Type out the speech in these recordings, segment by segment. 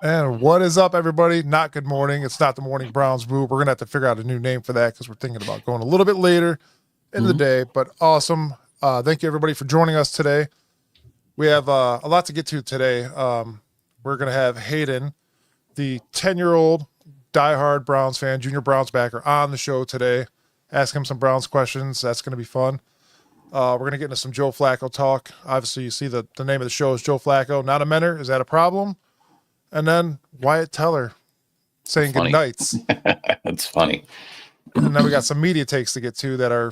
And what is up, everybody? Not good morning. It's not the morning Browns brew. We're going to have to figure out a new name for that because we're thinking about going a little bit later in the day, but awesome. Thank you, everybody, for joining us today. We have a lot to get to today. We're going to have Hayden, the 10-year-old diehard Browns fan, junior Browns backer, on the show today. Ask him some Browns questions. That's going to be fun. We're going to get into some Joe Flacco talk. Obviously, you see the name of the show is Joe Flacco, not a mentor. Is that a problem? And then Wyatt Teller saying good nights. That's funny. And then we got some media takes to get to that are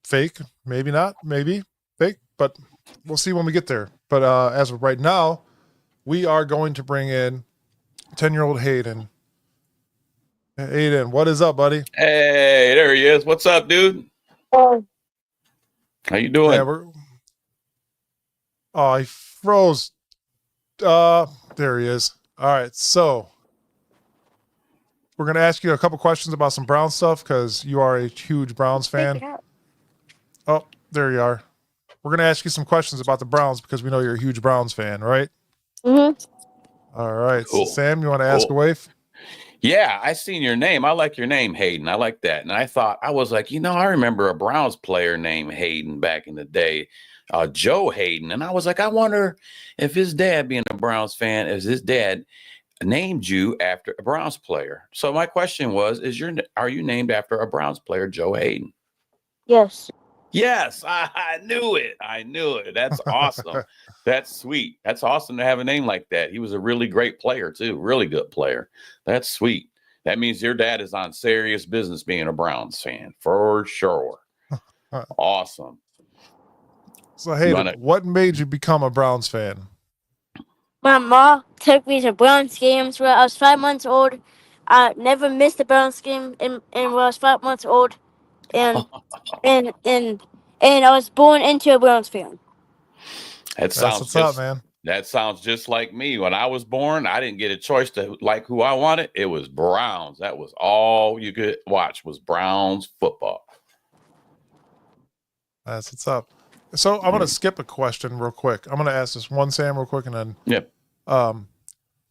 fake, maybe not, maybe fake, but we'll see when we get there. But as of right now, we are going to bring in 10-year-old Hayden. Hayden, what is up, buddy? Hey, there he is. What's up, dude? How you doing? Yeah, he froze. There he is. All right, so we're going to ask you a couple questions about some Browns stuff because you are a huge Browns fan. Oh, there you are. We're going to ask you some questions about the Browns because we know you're a huge Browns fan, right? Mm-hmm. All right. Cool. So Sam, you want to ask away? Yeah, I seen your name. I like your name, Hayden. I like that. And I was like, I remember a Browns player named Hayden back in the day, Joe Hayden. And I was like, I wonder if his dad, being a Browns fan, is his dad named you after a Browns player. So my question was, are you named after a Browns player, Joe Hayden? Yes. Yes, I knew it. I knew it. That's awesome. That's sweet. That's awesome to have a name like that. He was a really great player too. Really good player. That's sweet. That means your dad is on serious business being a Browns fan for sure. Awesome. So hey, what made you become a Browns fan? My mom took me to Browns games when I was 5 months old. I never missed a Browns game when I was 5 months old. And I was born into a Browns fan. That's what's up, man. That sounds just like me. When I was born, I didn't get a choice to like who I wanted. It was Browns. That was all you could watch was Browns football. That's what's up. So I'm going to skip a question real quick. I'm going to ask this one, Sam, real quick, and then. Yep.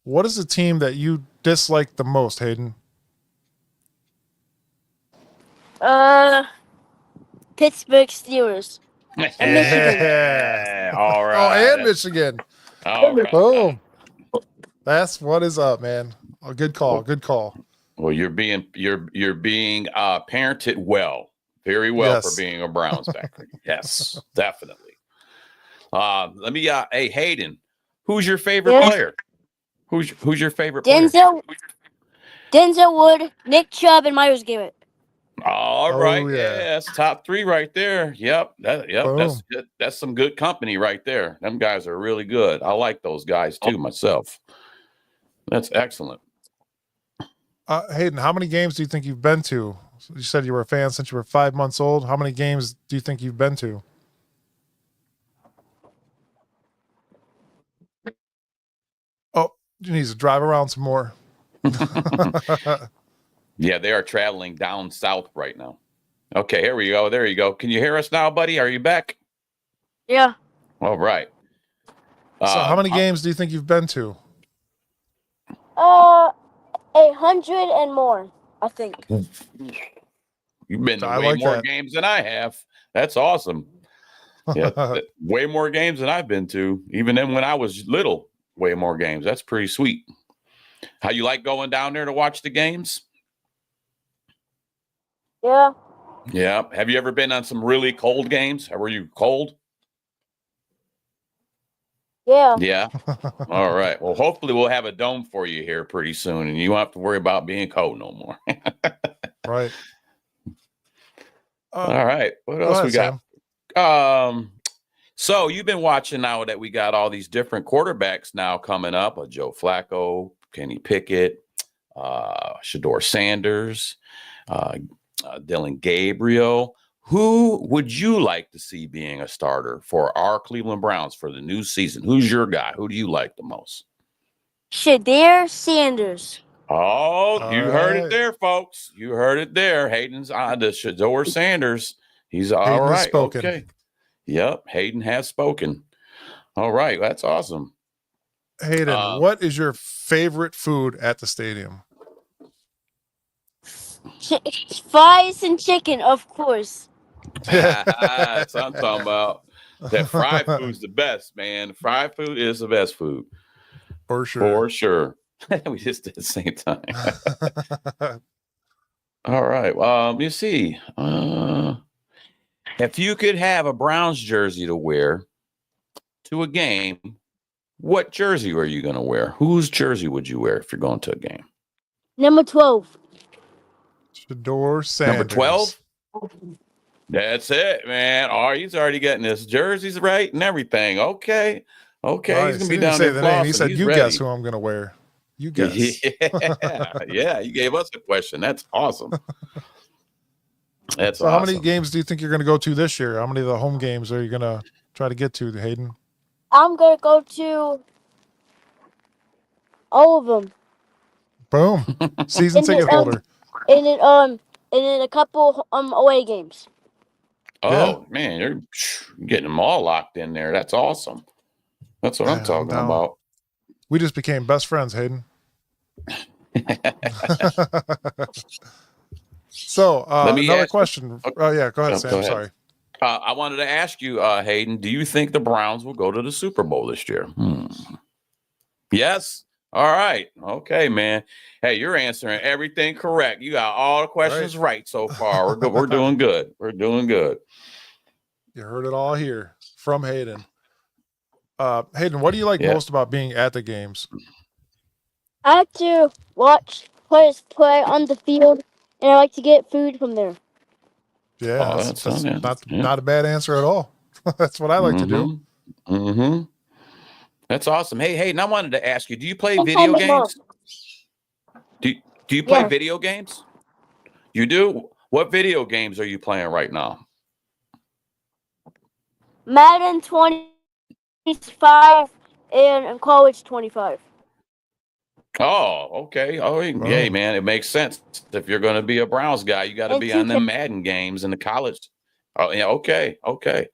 What is the team that you dislike the most, Hayden? Pittsburgh Steelers. And Michigan. All right. Oh, and Michigan. All right. Boom. That's what is up, man. Oh, good call. Good call. Well, you're being parented well, very well, yes, for being a Browns backer. Yes, definitely. Let me. Hey, Hayden, who's your favorite player? Who's your favorite player? Denzel Wood, Nick Chubb, and Myles Garrett. All right, yeah, that's top three right there. Yep, that's some good company right there. Them guys are really good. I like those guys too myself. That's excellent. Hayden, how many games do you think you've been to? You said you were a fan since you were 5 months old. How many games do you think you've been to? Oh, you need to drive around some more. Yeah, they are traveling down south right now. Okay, here we go. There you go. Can you hear us now, buddy? Are you back? Yeah. All right. So how many games do you think you've been to? 100 and more, I think. You've been to way more games than I have. That's awesome. Yeah, way more games than I've been to. Even then when I was little, way more games. That's pretty sweet. How you like going down there to watch the games? Yeah. Yeah. Have you ever been on some really cold games? Were you cold? Yeah. Yeah. All right. Well, hopefully we'll have a dome for you here pretty soon, and you won't have to worry about being cold no more. Right. All right. What else we got? Sam. So you've been watching now that we got all these different quarterbacks now coming up. Joe Flacco, Kenny Pickett, Shedeur Sanders, Dylan Gabriel. Who would you like to see being a starter for our Cleveland Browns for the new season? Who's your guy? Who do you like the most? Shedeur Sanders. Oh, you heard it there, folks. You heard it there. Hayden's on the Shedeur Sanders. He's all right. Okay. Yep. Hayden has spoken. All right. That's awesome. Hayden, what is your favorite food at the stadium? Fries and chicken, of course. That's what I'm talking about. That fried food's the best, man. Fried food is the best food. For sure. For sure. We just did the same time. All right. Let me see. If you could have a Browns jersey to wear to a game, what jersey are you going to wear? Whose jersey would you wear if you're going to a game? Number 12. Shador Sanders. Number 12? That's it, man. Oh, he's already getting his jerseys right and everything. Okay. Okay. Nice. He's going to He be didn't down say there. the name. He flossing. said, He's you ready. guess who I'm going to wear. You guess. Yeah. You gave us a question. That's awesome. That's so awesome. how many games do you think you're going to go to this year? How many of the home games are you going to try to get to, Hayden? I'm going to go to all of them. Boom. Season ticket holder. And then a couple away games. Oh, man, you're getting them all locked in there. That's awesome. That's what I'm talking about. We just became best friends, Hayden. So, another question. Oh, yeah, go ahead, Sam. Go ahead. Sorry. I wanted to ask you, Hayden, do you think the Browns will go to the Super Bowl this year? Yes? All right. Okay, man. Hey, you're answering everything correct. You got all the questions right so far. We're good. We're doing good. We're doing good. You heard it all here from Hayden. Hayden, what do you like most about being at the games? I like to watch players play on the field, and I like to get food from there. Yeah, that's not a bad answer at all. That's what I like to do. Mm-hmm. That's awesome. Hey, Hayden, I wanted to ask you, do you play video games? Do you play video games? You do? What video games are you playing right now? Madden 25 and College 25. Oh, okay. Oh, yeah, man. It makes sense. If you're going to be a Browns guy, you got to be on them Madden games in the college. Oh, yeah. Okay. Okay.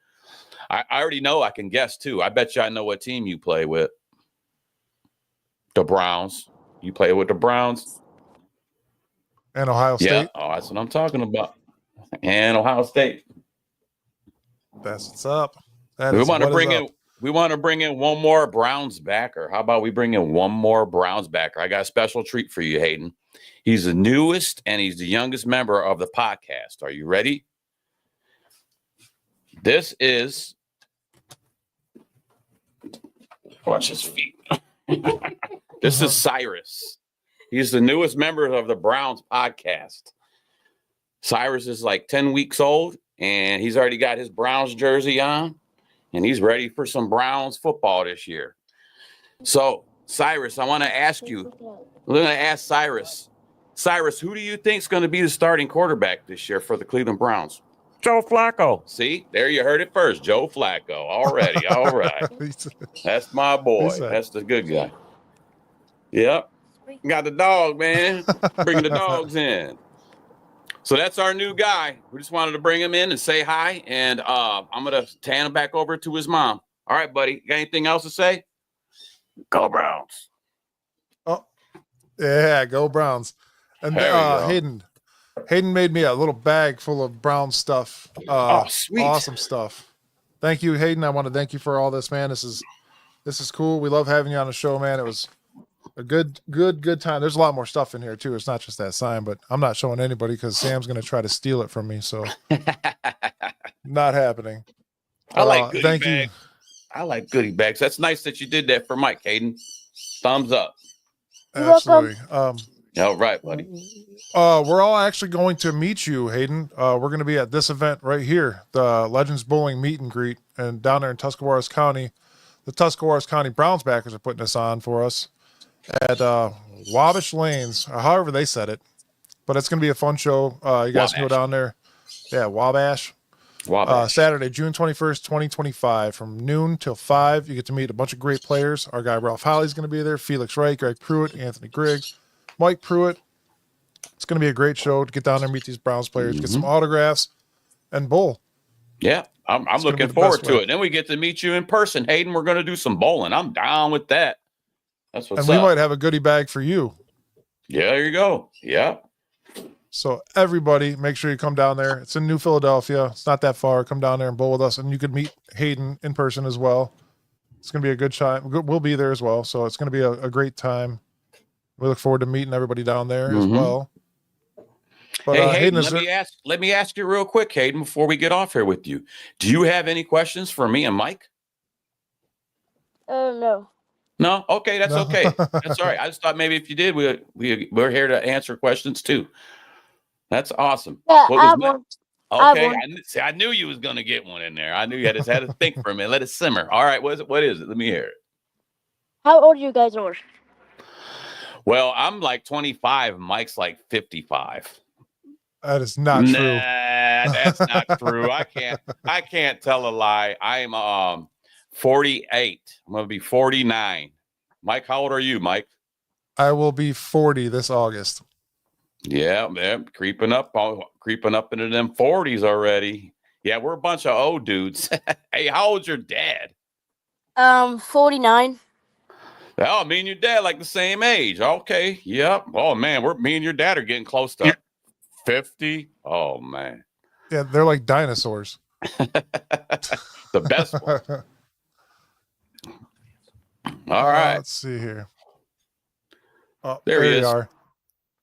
I already know. I can guess too. I bet you I know what team you play with. The Browns. You play with the Browns. And Ohio State. Yeah. Oh, that's what I'm talking about. And Ohio State. That's what's up. We want to bring in one more Browns backer. How about we bring in one more Browns backer? I got a special treat for you, Hayden. He's the newest and he's the youngest member of the podcast. Are you ready? This is watch his feet. This is Cyrus. He's the newest member of the Browns podcast. Cyrus is like 10 weeks old, and he's already got his Browns jersey on, and he's ready for some Browns football this year. So, Cyrus, I want to ask you, I'm going to ask Cyrus. Cyrus, who do you think is going to be the starting quarterback this year for the Cleveland Browns? Joe Flacco. See, there you heard it first. Joe Flacco. Already. All right. That's my boy. That's the good guy. Yep. Got the dog, man. Bring the dogs in. So that's our new guy. We just wanted to bring him in and say hi. And I'm going to hand him back over to his mom. All right, buddy. Got anything else to say? Go Browns. Oh, yeah. Go Browns. And Hayden made me a little bag full of Brown stuff. Sweet. Awesome stuff. Thank you, Hayden. I want to thank you for all this, man. This is cool. We love having you on the show, man. It was a good time. There's a lot more stuff in here too. It's not just that sign, but I'm not showing anybody because Sam's going to try to steal it from me. So not happening. I like goodie bags. I like goodie bags. That's nice that you did that for Mike, Hayden. Thumbs up. Absolutely. All right, buddy. We're all actually going to meet you, Hayden. We're going to be at this event right here, the Legends Bowling Meet and Greet, and down there in Tuscarawas County. The Tuscarawas County Browns backers are putting this on for us at Wabash Lanes, or however they said it. But it's going to be a fun show. You guys can go down there. Yeah, Wabash. Saturday, June 21st, 2025, from noon till 5. You get to meet a bunch of great players. Our guy Ralph Holly's going to be there. Felix Wright, Greg Pruitt, Anthony Griggs, Mike Pruitt. It's going to be a great show to get down there and meet these Browns players, get some autographs, and bowl. Yeah, I'm looking forward to it. Then we get to meet you in person, Hayden. We're going to do some bowling. I'm down with that. That's what's and we up. might have a goodie bag for you. Yeah, there you go. Yeah. So everybody, make sure you come down there. It's in New Philadelphia. It's not that far. Come down there and bowl with us, and you could meet Hayden in person as well. It's going to be a good time. We'll be there as well, so it's going to be a great time. We look forward to meeting everybody down there as well. But, hey, Hayden, Hayden, let me ask you real quick, Hayden, before we get off here with you. Do you have any questions for me and Mike? No. No? Okay, that's okay. That's all right. I just thought maybe if you did, we're here to answer questions too. That's awesome. Yeah, I won't. Okay, I knew you was gonna get one in there. I knew you had to think for a minute. Let it simmer. All right, what is it? Let me hear it. How old you guys are? Well, I'm like 25. Mike's like 55. that is not true. That's not true. I can't tell a lie. I'm 48. I'm gonna be 49. Mike, how old are you, Mike? I will be 40 this August. Yeah, man, creeping up into them 40s already. Yeah, we're a bunch of old dudes. Hey, how old's your dad? 49. Oh, me and your dad like the same age. Okay, yep. Oh man, me and your dad are getting close to 50. Oh man. Yeah, they're like dinosaurs. The best one. All right. Let's see here. Oh, there he is. Are.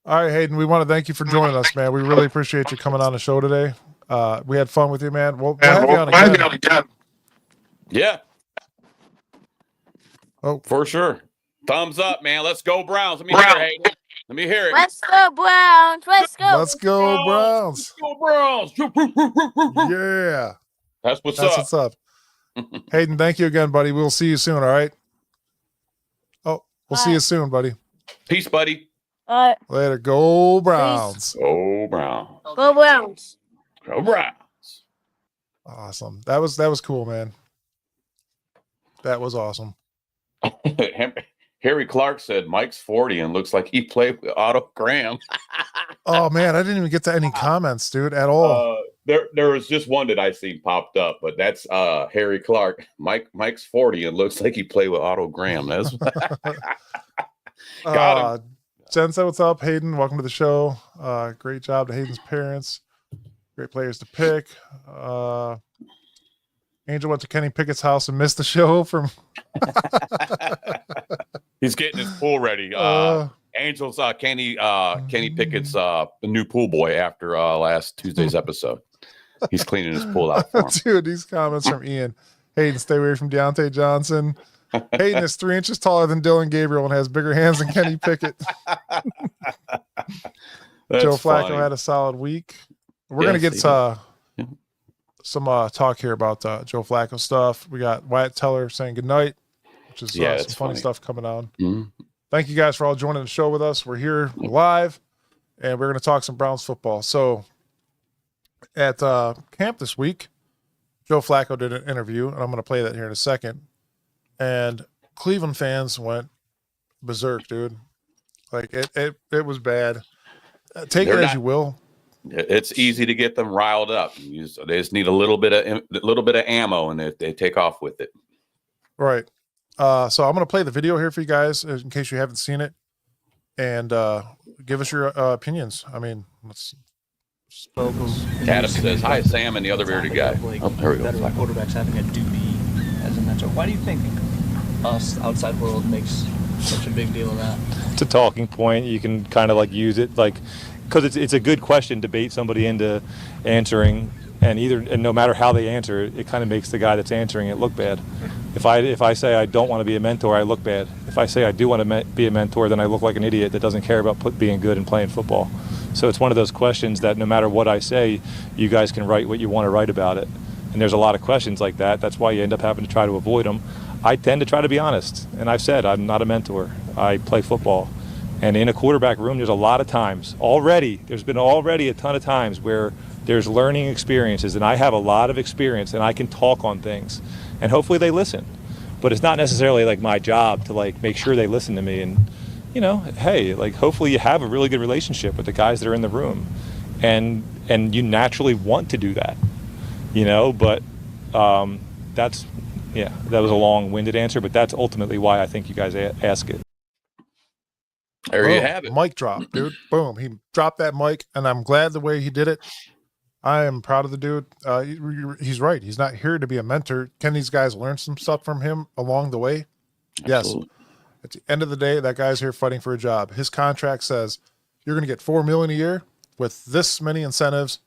All right, Hayden, we want to thank you for joining us, man. We really appreciate you coming on the show today. We had fun with you, man. We'll have you on again. Yeah. Oh, for sure. Thumbs up, man. Let's go Browns. Let me hear it, Hayden. Let me hear it. Let's go Browns. Let's go. Let's go Browns. Let's go Browns. Yeah. That's what's up. Hayden, thank you again, buddy. We'll see you soon, all right? Oh, we'll see you soon, buddy. Peace, buddy. Later. Go Browns. Go Browns. Go Browns. Go Browns. Awesome. That was cool, man. That was awesome. Harry Clark said Mike's 40 and looks like he played with Otto Graham. Oh man, I didn't even get to any comments, dude, at all. There was just one that I seen popped up, but that's Harry Clark. Mike's 40 and looks like he played with Otto Graham. That's got him. Jen said, what's up, Hayden? Welcome to the show. Great job to Hayden's parents. Great players to pick. Angel went to Kenny Pickett's house and missed the show from He's getting his pool ready. Angel's Kenny Pickett's the new pool boy after last Tuesday's episode. He's cleaning his pool out for him. Dude, these comments from Ian. Hayden, stay away from Deontay Johnson. Hayden is 3 inches taller than Dylan Gabriel and has bigger hands than Kenny Pickett. Joe Flacco had a solid week. We're going to get some talk here about Joe Flacco stuff. We got Wyatt Teller saying goodnight, which is some funny stuff coming on. Mm-hmm. Thank you guys for all joining the show with us. We're here live, and we're going to talk some Browns football. So at camp this week, Joe Flacco did an interview, and I'm going to play that here in a second. And Cleveland fans went berserk, dude. Like it was bad. Take it as you will. It's easy to get them riled up. They just need a little bit of ammo, and they take off with it. Right. So I'm going to play the video here for you guys in case you haven't seen it, and give us your opinions. I mean, let's focus. Adam says, "Hi, Sam," and the other bearded guy. Oh, here we go. Veteran quarterbacks having a duty as a mentor. Why do you think us outside world makes such a big deal of that? It's a talking point. You can kind of like use it like because it's a good question to bait somebody into answering, and no matter how they answer it, it kind of makes the guy that's answering it look bad. If I say I don't want to be a mentor, I look bad. If I say I do want to be a mentor, then I look like an idiot that doesn't care about being good and playing football. So it's one of those questions that no matter what I say, you guys can write what you want to write about it. And there's a lot of questions like that. That's why you end up having to try to avoid them. I tend to try to be honest. And I've said I'm not a mentor. I play football. And in a quarterback room, there's a lot of times there's been a ton of times where there's learning experiences, and I have a lot of experience, and I can talk on things, and hopefully they listen. But it's not necessarily like my job to like make sure they listen to me. And hey, like hopefully you have a really good relationship with the guys that are in the room, and you naturally want to do that, But that was a long-winded answer, but that's ultimately why I think you guys ask it. There you have it. Mic drop, dude. Boom. He dropped that mic, and I'm glad the way he did it. I am proud of the dude. He's right. He's not here to be a mentor. Can these guys learn some stuff from him along the way? Absolutely. Yes. At the end of the day, that guy's here fighting for a job. His contract says you're going to get $4 million a year with this many incentives,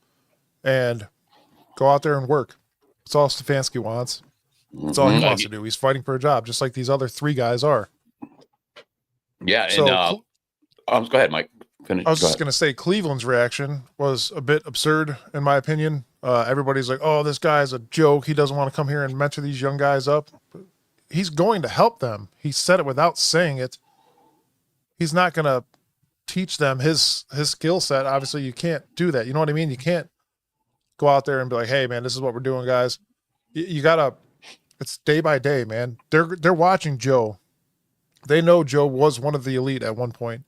and go out there and work. That's all Stefanski wants. That's all he wants to do. He's fighting for a job, just like these other 3 guys are. Yeah. So, and go ahead, Mike. Finish. I was just going to say Cleveland's reaction was a bit absurd, in my opinion. Everybody's like, oh, this guy's a joke. He doesn't want to come here and mentor these young guys up. But he's going to help them. He said it without saying it. He's not going to teach them his skill set. Obviously, you can't do that. You know what I mean? You can't go out there and be like, hey, man, this is what we're doing, guys. You got to – it's day by day, man. They're watching Joe. They know Joe was one of the elite at one point.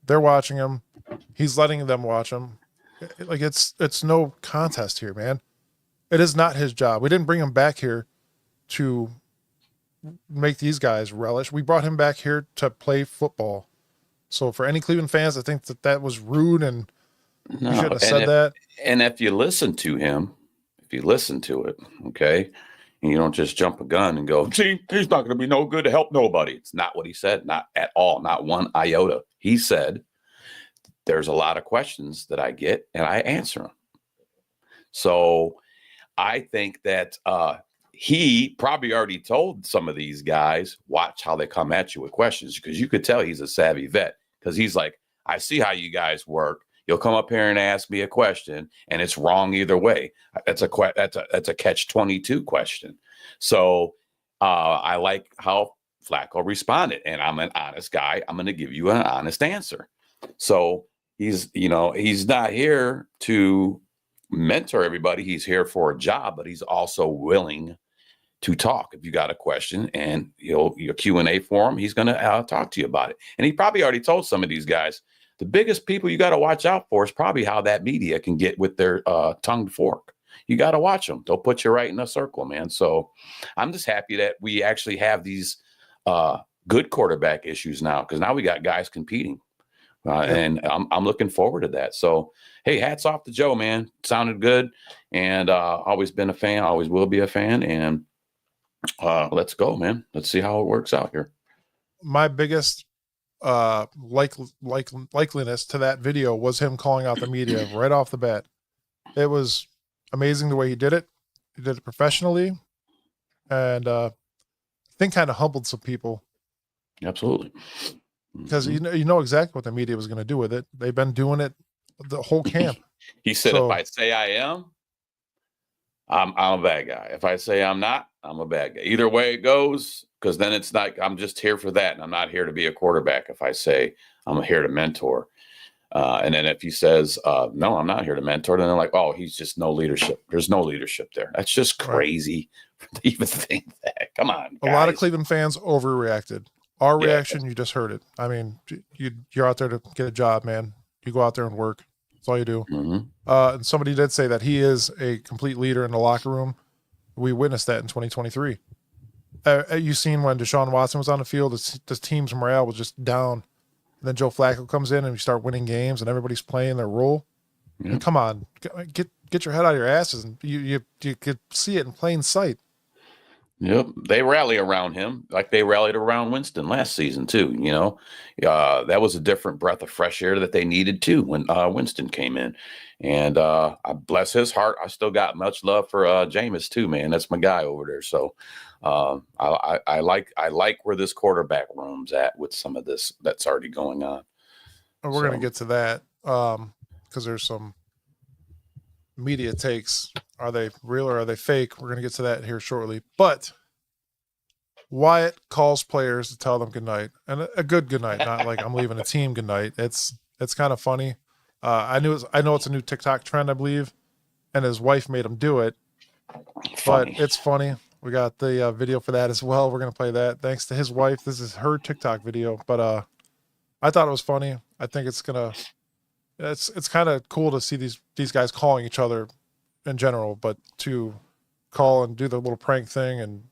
They're watching him. He's letting them watch him. Like, it's no contest here, man. It is not his job. We didn't bring him back here to make these guys relish. We brought him back here to play football. So for any Cleveland fans that think that was rude and you shouldn't have said that. And if you listen to him, if you listen to it, okay, and you don't just jump a gun and go, see, he's not going to be no good to help nobody. It's not what he said. Not at all. Not one iota. He said, there's a lot of questions that I get and I answer them. So I think that he probably already told some of these guys, watch how they come at you with questions, because you could tell he's a savvy vet, because he's like, I see how you guys work. You'll come up here and ask me a question, and it's wrong either way. That's a catch-22 question. So I like how Flacco responded, and I'm an honest guy. I'm going to give you an honest answer. So he's not here to mentor everybody. He's here for a job, but he's also willing to talk. If you got a question and your Q&A for him, he's going to talk to you about it. And he probably already told some of these guys, the biggest people you got to watch out for is probably how that media can get with their tongued fork. You got to watch them. They'll put you right in a circle, man. So I'm just happy that we actually have these good quarterback issues now, because now we got guys competing. And I'm looking forward to that. So, hey, hats off to Joe, man. Sounded good. And always been a fan. Always will be a fan. And let's go, man. Let's see how it works out here. My biggest likeliness to that video was him calling out the media right off the bat. It was amazing the way he did it. He did it professionally, and I think kind of humbled some people. Absolutely. Because you know exactly what the media was going to do with it. They've been doing it the whole camp. He said, if I say I am, I'm a bad guy. If I say I'm not, I'm a bad guy. Either way it goes, because then it's not, I'm just here for that, and I'm not here to be a quarterback. If I say I'm here to mentor. And then if he says, no, I'm not here to mentor, then they're like, oh, he's just no leadership. There's no leadership there. That's just crazy to even think that. Come on, guys. A lot of Cleveland fans overreacted. Our reaction, you just heard it. I mean, you're out there to get a job, man. You go out there and work. That's all you do. Mm-hmm. And somebody did say that he is a complete leader in the locker room. We witnessed that in 2023. You seen when Deshaun Watson was on the field, the team's morale was just down. And then Joe Flacco comes in and we start winning games and everybody's playing their role. Yeah. Come on, get your head out of your asses, and you could see it in plain sight. Yep, they rally around him like they rallied around Winston last season too. You know, that was a different breath of fresh air that they needed too when Winston came in. And bless his heart, I still got much love for Jameis too, man. That's my guy over there. So I like where this quarterback room's at with some of this that's already going on. And we're gonna get to that because there's some media takes. Are they real or are they fake? We're going to get to that here shortly. But Wyatt calls players to tell them good night, and a good good night, not like I'm leaving a team good night. It's kind of funny. I know it's a new TikTok trend, I believe, and his wife made him do it. Funny. But it's funny. We got the video for that as well. We're going to play that. Thanks to his wife. This is her TikTok video, but I thought it was funny. I think it's kind of cool to see these guys calling each other in general, but to call and do the little prank thing, and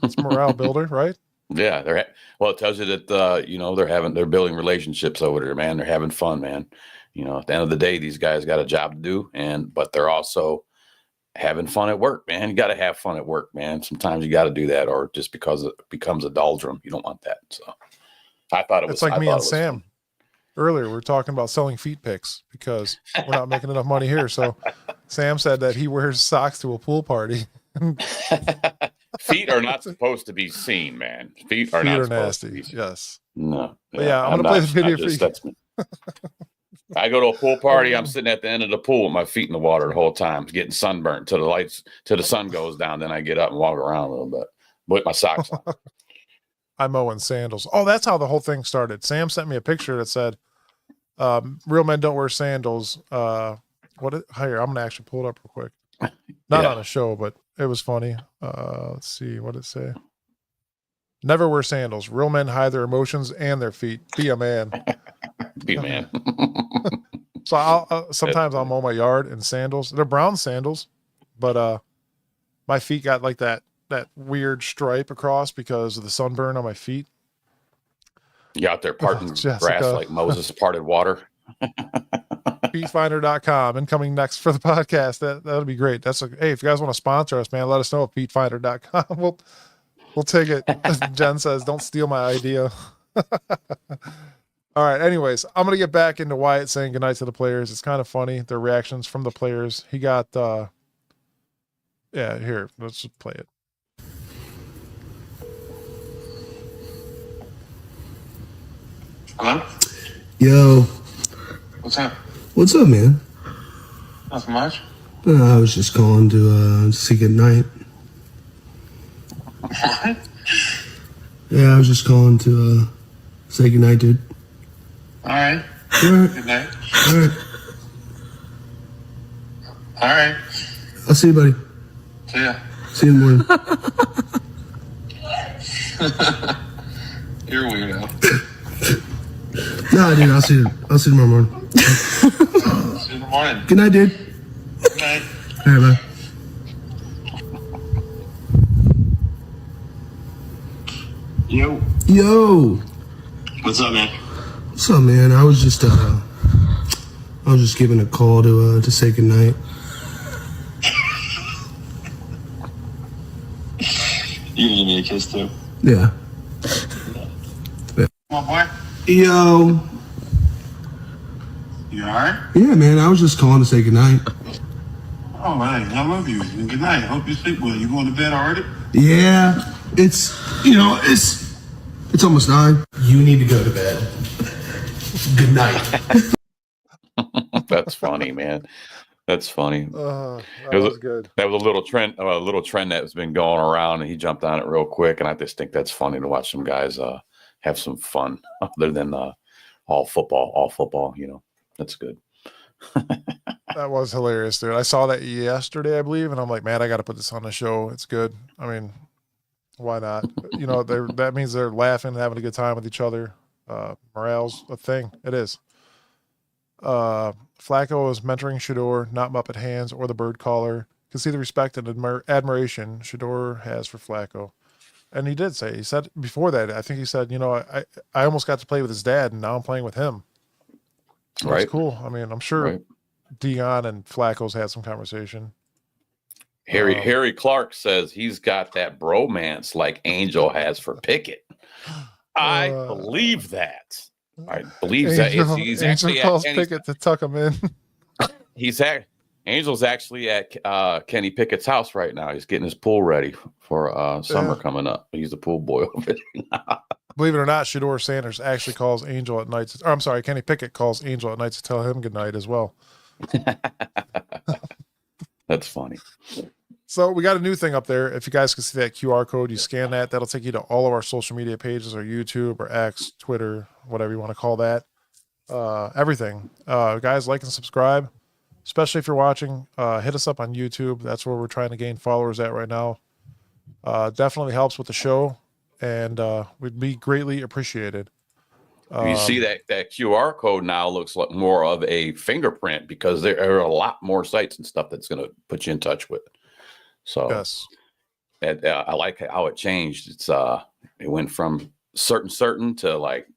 it's morale builder, right? Yeah, it tells you that they're building relationships over there, man. They're having fun, man. At the end of the day, these guys got a job to do, but they're also having fun at work, man. You got to have fun at work, man. Sometimes you got to do that, or just because it becomes a doldrum, you don't want that. So I thought it's like me and Sam fun. Earlier. We were talking about selling feet pics because we're not making enough money here. So Sam said that he wears socks to a pool party. Feet are not supposed to be seen, man. Feet are nasty. Yes. No. Yeah, I'm gonna play the video for you. I go to a pool party. I'm sitting at the end of the pool with my feet in the water the whole time, getting sunburnt till the sun goes down. Then I get up and walk around a little bit with my socks on. I'm mowing sandals. Oh, that's how the whole thing started. Sam sent me a picture that said, "Real men don't wear sandals." Here, I'm gonna actually pull it up real quick. Not on a show, but it was funny. Let's see, what did it say? Never wear sandals. Real men hide their emotions and their feet. Be a man. Be a man. So I'll mow my yard in sandals. They're brown sandals, but my feet got like that weird stripe across because of the sunburn on my feet. You out there parting grass like Moses parted water. Feetfinder.com incoming next for the podcast. That'll be great. Hey, if you guys want to sponsor us, man, let us know at feetfinder.com. We'll take it. Jen says, don't steal my idea. All right. Anyways, I'm going to get back into Wyatt saying goodnight to the players. It's kind of funny. Their reactions from the players. He got, here, let's just play it. Hello? Yo. What's up? What's up, man? Nothing much. I was just calling to say goodnight. What? Yeah, I was just calling to say goodnight, dude. All right. All right. Good night. All right. All right. I'll see you, buddy. See ya. See you in the morning. You're a weirdo. No, dude, I'll see you tomorrow morning. See you in the morning. Good night, dude. Good night. All right, bye. Yo. What's up, man? What's up, man? I was just giving a call to say goodnight. You gonna give me a kiss too? Yeah. Come on, boy. Yo. You alright? Yeah, man. I was just calling to say goodnight. Oh, hey, I love you. And good night. Hope you sleep well. You going to bed already? Yeah. It's almost 9. You need to go to bed. Good night. That's funny, man. That's funny. That was good. That was a little trend that's been going around, and he jumped on it real quick. And I just think that's funny to watch some guys have some fun other than all football. That's good. That was hilarious, dude. I saw that yesterday, I believe, and I'm like, man, I got to put this on the show. It's good. I mean, why not? That means they're laughing and having a good time with each other. Morale's a thing. It is. Flacco is mentoring Shador, not Muppet Hands or the bird caller. You can see the respect and admiration Shador has for Flacco. And he said before that, I think he said, I almost got to play with his dad and now I'm playing with him. So right. It's cool. I mean, I'm sure Dion and Flacco's had some conversation. Harry Clark says he's got that bromance like Angel has for Pickett. I believe that. I believe Angel, that he's Angel actually calls Pickett to tuck him in. Angel's actually at Kenny Pickett's house right now. He's getting his pool ready for summer coming up. He's a pool boy over there. Believe it or not, Shador Sanders actually calls Angel at night. I'm sorry, Kenny Pickett calls Angel at night to tell him good night as well. That's funny. So we got a new thing up there. If you guys can see that QR code, you scan that. That'll take you to all of our social media pages, or YouTube, or X, Twitter, whatever you want to call that. Everything. Guys, like and subscribe, especially if you're watching. Hit us up on YouTube. That's where we're trying to gain followers at right now. Definitely helps with the show, and would be greatly appreciated. You see that QR code now looks like more of a fingerprint, because there are a lot more sites and stuff that's going to put you in touch with. So yes. I like how it changed. It went from certain to like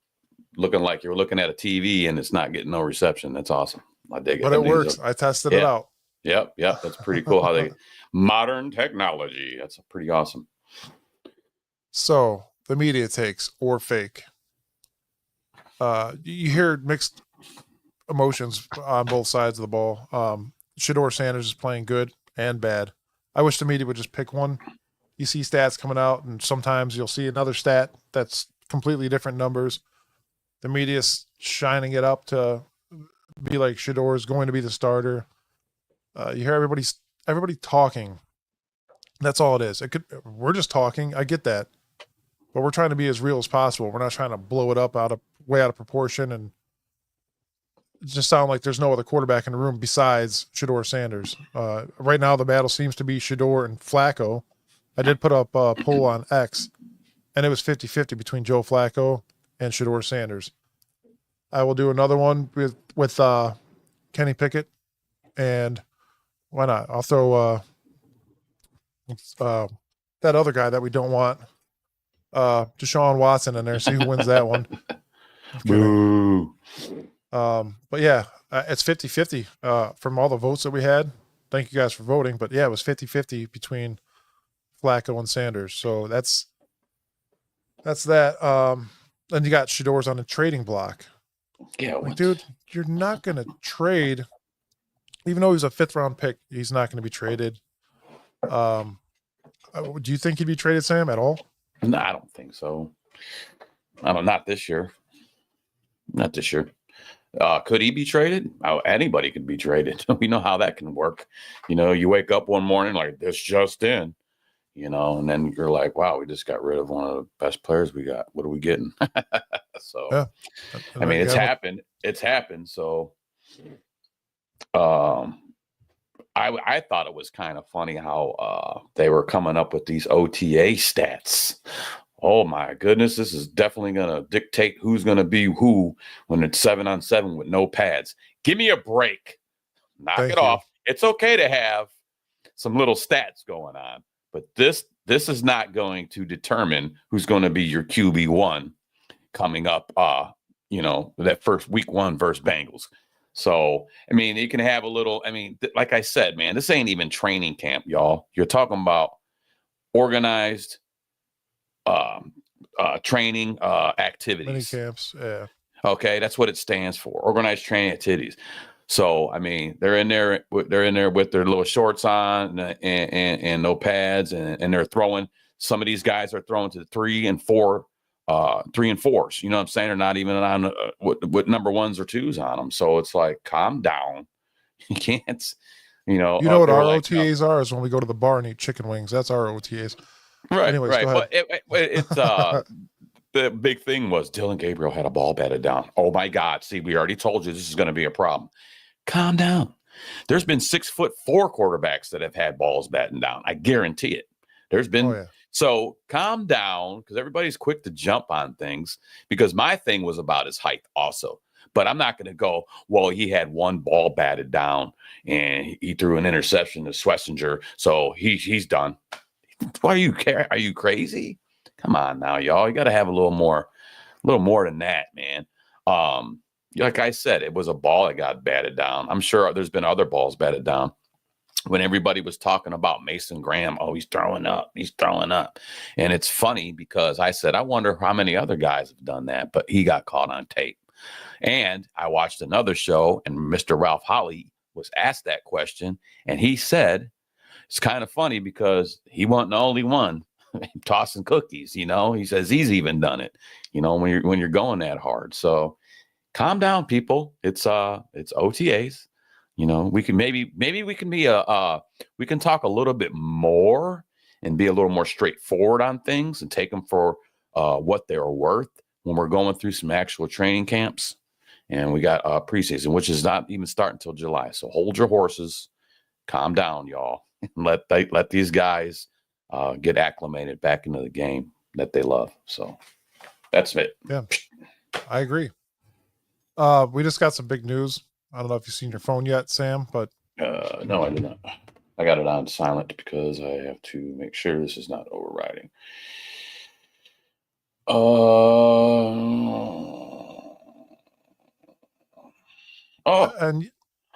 looking like you're looking at a TV and it's not getting no reception. That's awesome. I dig it. But it works. I tested it out. Yep. That's pretty cool. How they modern technology. That's pretty awesome. So the media takes or fake. You hear mixed emotions on both sides of the ball. Shedeur Sanders is playing good and bad. I wish the media would just pick one. You see stats coming out, and sometimes you'll see another stat that's completely different numbers. The media's shining it up to be like Shedeur is going to be the starter. You hear everybody talking. That's all it is. We're just talking. I get that, but we're trying to be as real as possible. We're not trying to blow it up way out of proportion and just sound like there's no other quarterback in the room besides Shedeur Sanders. Right now, the battle seems to be Shedeur and Flacco. I did put up a poll on X, and it was 50-50 between Joe Flacco and Shedeur Sanders. I will do another one with Kenny Pickett, and why not? I'll throw that other guy that we don't want, Deshaun Watson, in there, see who wins that one. Boo. But yeah, it's 50-50 from all the votes that we had. Thank you guys for voting. But yeah, it was 50-50 between Flacco and Sanders. So that's that. Then you got Shedeur's on the trading block. Yeah, like, dude, you're not going to trade. Even though he's a 5th round pick, he's not going to be traded. Do you think he'd be traded, Sam, at all? No, I don't think so. Not this year. Not this year. Could he be traded? Anybody could be traded. We know how that can work. You wake up one morning like this just in, and then you're like, wow, we just got rid of one of the best players we got. What are we getting? So, yeah. I mean, it's happened. It's happened. So, I thought it was kind of funny how they were coming up with these OTA stats. Oh my goodness, this is definitely going to dictate who's going to be who when it's 7-on-7 with no pads. Give me a break. Knock it off. It's okay to have some little stats going on, but this is not going to determine who's going to be your QB1 coming up, that first week 1 versus Bengals. So, I mean, you can have a little, like I said, man, this ain't even training camp, y'all. You're talking about organized training activities. Mini camps, yeah. Okay, that's what it stands for. Organized training activities. So, I mean, they're in there with their little shorts on and no pads, and they're throwing. Some of these guys are throwing to the 3 and 4, 3 and 4s. You know what I'm saying? They're not even on with number 1s or 2s on them. So it's like, calm down. You can't, You know what our OTAs are is when we go to the bar and eat chicken wings. That's our OTAs. Right. Anyways, right. Go ahead. But it's the big thing was Dylan Gabriel had a ball batted down. Oh my God. See, we already told you this is going to be a problem. Calm down. There's been 6'4" quarterbacks that have had balls batting down. I guarantee it. There's been So calm down, because everybody's quick to jump on things, because my thing was about his height also. But I'm not going to go, well, he had one ball batted down and he threw an interception to Schlesinger, so he's done. Why are you crazy? Come on now, y'all. You got to have a little more than that, man. Like I said, it was a ball that got batted down. I'm sure there's been other balls batted down. When everybody was talking about Mason Graham, oh, he's throwing up. And it's funny because I said, I wonder how many other guys have done that, but he got caught on tape. And I watched another show, and Mr. Ralph Holley was asked that question, and he said, it's kind of funny because he wasn't the only one tossing cookies, He says he's even done it, when you're going that hard. So calm down, people. It's OTAs. We can maybe we can be we can talk a little bit more and be a little more straightforward on things and take them for what they're worth when we're going through some actual training camps. And we got preseason, which is not even starting until July. So hold your horses, calm down, y'all, and let these guys get acclimated back into the game that they love. So that's it. Yeah, I agree. We just got some big news. I don't know if you've seen your phone yet, Sam, but no, I did not. I got it on silent because I have to make sure this is not overriding. And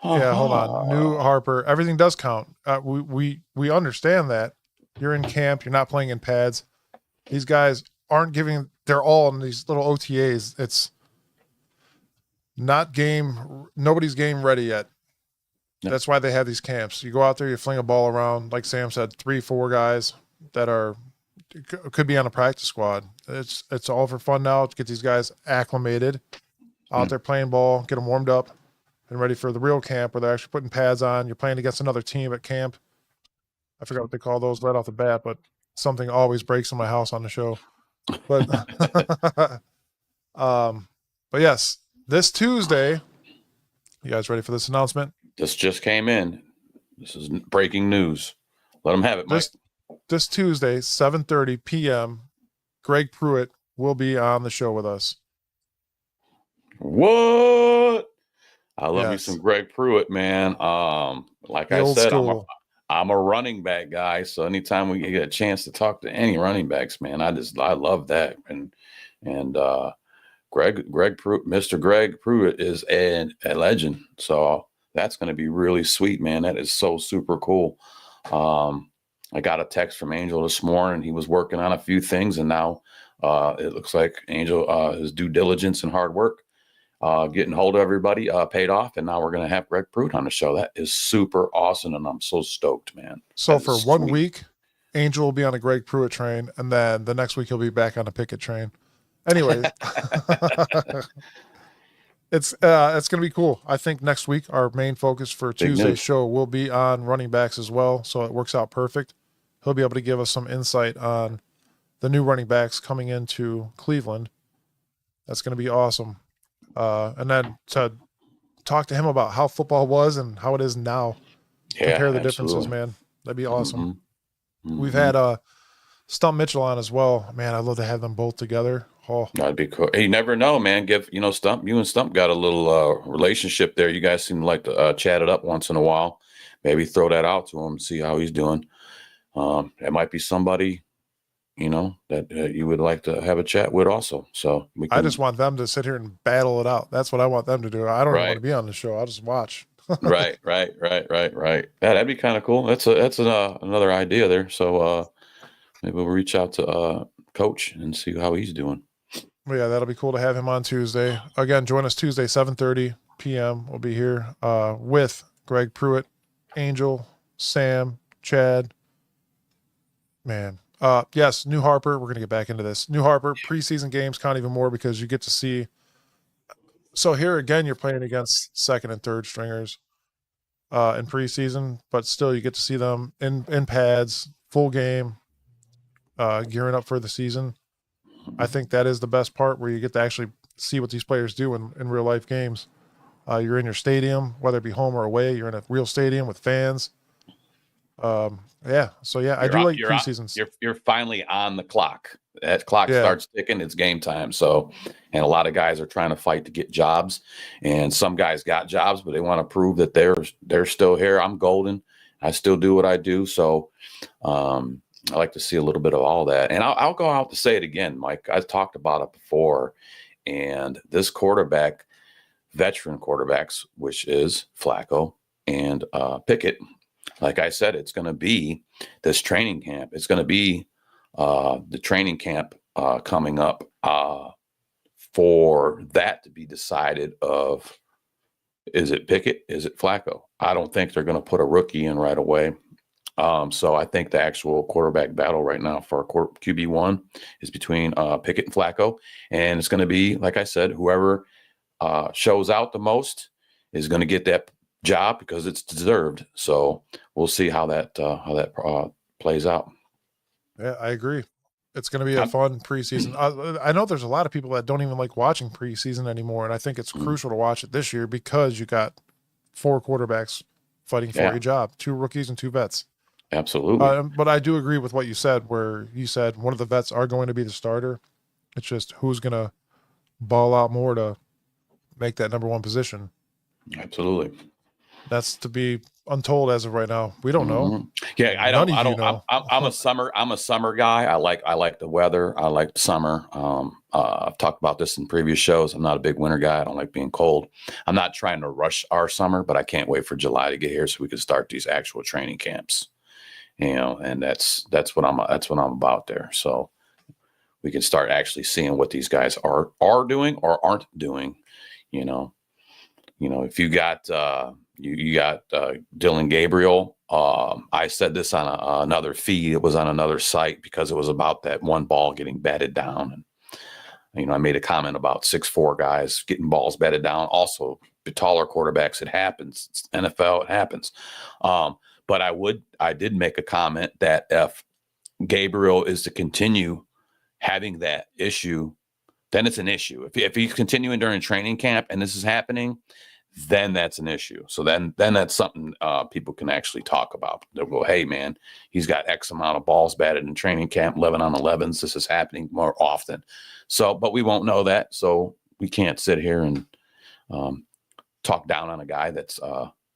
yeah, hold on. New Harper. Everything does count. We understand that you're in camp. You're not playing in pads. These guys aren't giving their all in these little OTAs. It's not nobody's game ready yet. Yep. That's why they have these camps. You go out there, you fling a ball around, like Sam said, 3-4 guys that could be on a practice squad. It's all for fun now to get these guys acclimated out there playing ball, get them warmed up and ready for the real camp where they're actually putting pads on. You're playing against another team at camp. I forgot what they call those right off the bat, but something always breaks in my house on the show. But but yes, this Tuesday, you guys ready for this announcement? This just came in. This is breaking news. Let them have it, Mike. This Tuesday, 7:30 p.m., Greg Pruitt will be on the show with us. What? I love me some Greg Pruitt, man. Like I said, I'm a running back guy, so anytime we get a chance to talk to any running backs, man, I love that. And Greg Pruitt, Mr. Greg Pruitt is a legend. So that's going to be really sweet, man. That is so super cool. I got a text from Angel this morning. He was working on a few things, and now it looks like Angel, his due diligence and hard work, getting hold of everybody, paid off, and now we're going to have Greg Pruitt on the show. That is super awesome, and I'm so stoked, man. So for 1 week, Angel will be on a Greg Pruitt train, and then the next week he'll be back on a Pickett train. Anyway, it's going to be cool. I think next week our main focus for Tuesday's show will be on running backs as well, so it works out perfect. He'll be able to give us some insight on the new running backs coming into Cleveland. That's going to be awesome. And then to talk to him about how football was and how it is now. Compare the differences, man. That'd be awesome. We've had Stump Mitchell on as well. Man, I'd love to have them both together. Oh, that'd be cool. Hey, you never know, man. Stump, you and Stump got a little relationship there. You guys seem to like to chat it up once in a while. Maybe throw that out to him and see how he's doing. It might be somebody, that you would like to have a chat with also. So I just want them to sit here and battle it out. That's what I want them to do. I don't want to be on the show. I'll just watch. Right. Yeah, that'd be kind of cool. That's another idea there. So maybe we'll reach out to Coach and see how he's doing. Well, yeah, that'll be cool to have him on Tuesday. Again, join us Tuesday, 7:30 p.m. We'll be here with Greg Pruitt, Angel, Sam, Chad. Man. Yes, New Harper. We're going to get back into this. New Harper, preseason games count even more because you get to see. So here again, you're playing against second and third stringers in preseason, but still you get to see them in pads, full game, gearing up for the season. I think that is the best part where you get to actually see what these players do in real life games. You're in your stadium, whether it be home or away. You're in a real stadium with fans. I do like preseasons. You're finally on the clock. That clock starts ticking. It's game time. So, and a lot of guys are trying to fight to get jobs, and some guys got jobs, but they want to prove that they're still here. I'm golden. I still do what I do. So, I like to see a little bit of all that. And I'll go out to say it again, Mike. I've talked about it before, and this quarterback, veteran quarterbacks, which is Flacco and Pickett. Like I said, it's going to be this training camp. It's going to be the training camp coming up for that to be decided of, is it Pickett? Is it Flacco? I don't think they're going to put a rookie in right away. So I think the actual quarterback battle right now for QB1 is between Pickett and Flacco. And it's going to be, like I said, whoever shows out the most is going to get that job because it's deserved. So we'll see how that plays out. Yeah, I agree. It's going to be a fun preseason. I know there's a lot of people that don't even like watching preseason anymore, and I think it's crucial to watch it this year because you got 4 quarterbacks fighting for a job, 2 rookies and 2 vets. Absolutely. But I do agree with what you said, where you said one of the vets are going to be the starter. It's just who's going to ball out more to make that number 1 position. Absolutely. That's to be untold as of right now. We don't know. Yeah, I don't. None of you know. I'm a summer guy. I like the weather. I like the summer. I've talked about this in previous shows. I'm not a big winter guy. I don't like being cold. I'm not trying to rush our summer, but I can't wait for July to get here so we can start these actual training camps. You know, and that's what I'm about there. So we can start actually seeing what these guys are doing or aren't doing. You know, if you got you got Dylan Gabriel. I said this on another feed. It was on another site because it was about that one ball getting batted down. And, you know, I made a comment about 6'4" guys getting balls batted down. Also, the taller quarterbacks, it happens. It's NFL, it happens. But I did make a comment that if Gabriel is to continue having that issue, then it's an issue. If he's continuing during training camp and this is happening, then that's an issue. So then that's something people can actually talk about. They'll go, hey, man, he's got X amount of balls batted in training camp, 11 on 11s. This is happening more often. So, but we won't know that. So we can't sit here and talk down on a guy that's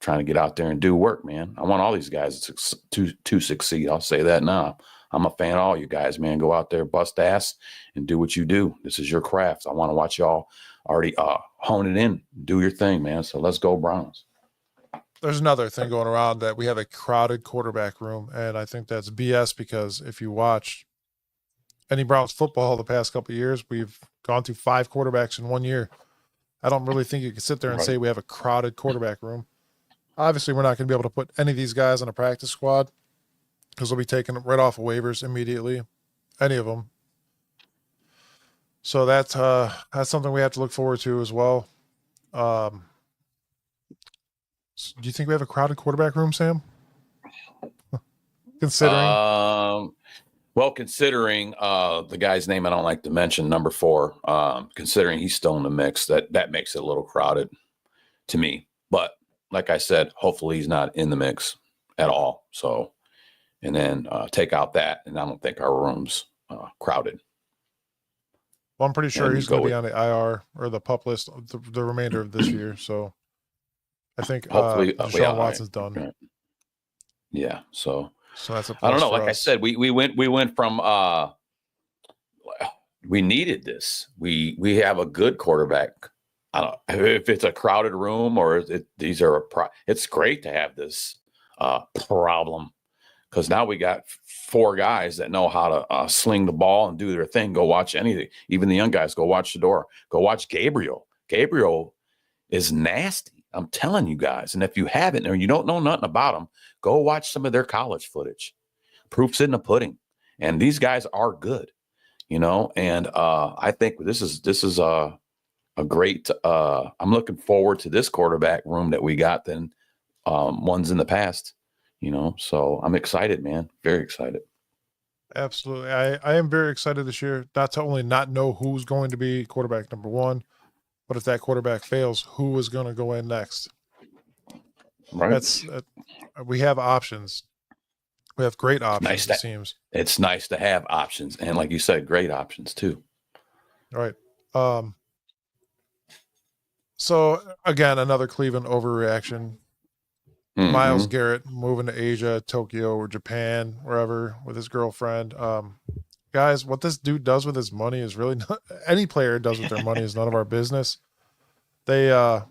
trying to get out there and do work, man. I want all these guys to succeed. I'll say that now. I'm a fan of all you guys, man. Go out there, bust ass, and do what you do. This is your craft. I want to watch y'all already hone it in, do your thing, man. So let's go Browns. There's another thing going around that we have a crowded quarterback room, and I think that's BS because if you watch any Browns football the past couple of years, we've gone through 5 quarterbacks in 1 year. I don't really think you can sit there and say we have a crowded quarterback room. Obviously, we're not going to be able to put any of these guys on a practice squad because they'll be taken right off of waivers immediately, any of them. So that's something we have to look forward to as well. Do you think we have a crowded quarterback room, Sam? Considering, considering the guy's name I don't like to mention, number 4, considering he's still in the mix, that makes it a little crowded to me. But like I said, hopefully he's not in the mix at all. So, and then take out that, and I don't think our room's crowded. Well, I'm pretty sure he's going to be on the IR or the PUP list the remainder of this year. So I think hopefully Deshaun Watson's done. Right. Yeah. So that's a plus I don't know. for like us. I said, we went from we needed this. We have a good quarterback. I don't know if it's a crowded room or it's great to have this problem. Because now we got 4 guys that know how to sling the ball and do their thing. Go watch anything. Even the young guys, go watch Shador. Go watch Gabriel. Gabriel is nasty. I'm telling you guys. And if you haven't or you don't know nothing about him, go watch some of their college footage. Proof's in the pudding. And these guys are good, you know. And I think this is a great. I'm looking forward to this quarterback room that we got than ones in the past. You know, so I'm excited, man. Very excited. Absolutely. I am very excited this year, not to only not know who's going to be quarterback number 1, but if that quarterback fails, who is going to go in next? Right. We have options. We have great options, it seems. It's nice to have options. And like you said, great options too. All right. So again, another Cleveland overreaction. Mm-hmm. Myles Garrett moving to Asia, Tokyo, or Japan, wherever, with his girlfriend. Guys, what this dude does with his money is really not, any player does with their money is none of our business. They have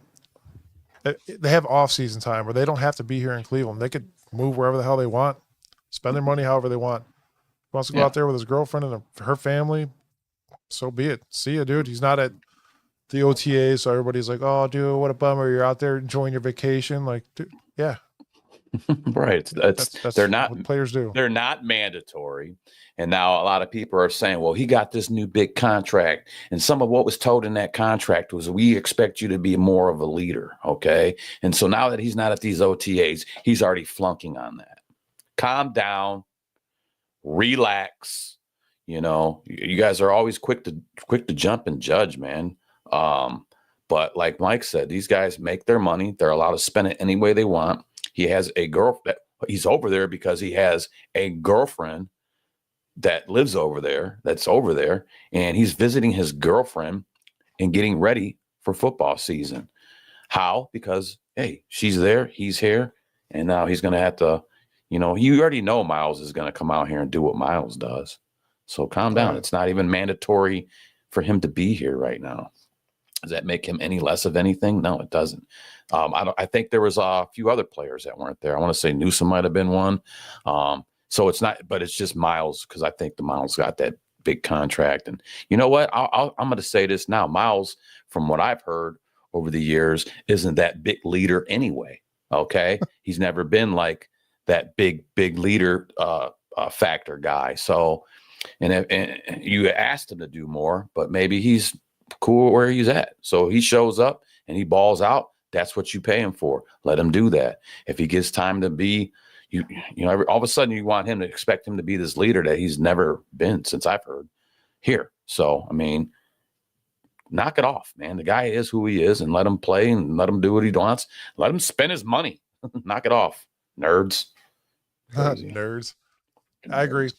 off-season time where they don't have to be here in Cleveland. They could move wherever the hell they want, spend their money however they want. He wants to go out there with his girlfriend and her family, so be it. See ya, dude. He's not at the OTA, so everybody's like, oh, dude, what a bummer. You're out there enjoying your vacation. Like, dude, yeah. Right. That's they're not what players do. They're not mandatory. And now a lot of people are saying, well, he got this new big contract. And some of what was told in that contract was, we expect you to be more of a leader. Okay. And so now that he's not at these OTAs, he's already flunking on that. Calm down, relax. You know, you guys are always quick to jump and judge, man. But like Mike said, these guys make their money. They're allowed to spend it any way they want. He has a girlfriend. He's over there because he has a girlfriend that lives over there, that's over there, and he's visiting his girlfriend and getting ready for football season. How? Because, hey, she's there, he's here, And now he's going to have to, you already know Miles is going to come out here and do what Miles does. So calm down. It's not even mandatory for him to be here right now. Does that make him any less of anything? No, it doesn't. I think there was a few other players that weren't there. I want to say Newsom might have been one. So it's not, but it's just Miles, because I think the Miles got that big contract. And you know what? I'm going to say this now. Miles, from what I've heard over the years, isn't that big leader anyway. Okay. He's never been like that big leader factor guy. So, and you asked him to do more, but maybe he's cool where he's at. So he shows up and he balls out. That's what you pay him for. Let him do that. If he gets time to be, all of a sudden you want him to expect him to be this leader that he's never been since I've heard here. So, I mean, knock it off, man. The guy is who he is, and let him play and let him do what he wants. Let him spend his money. Knock it off, nerds. Nerds. I agree.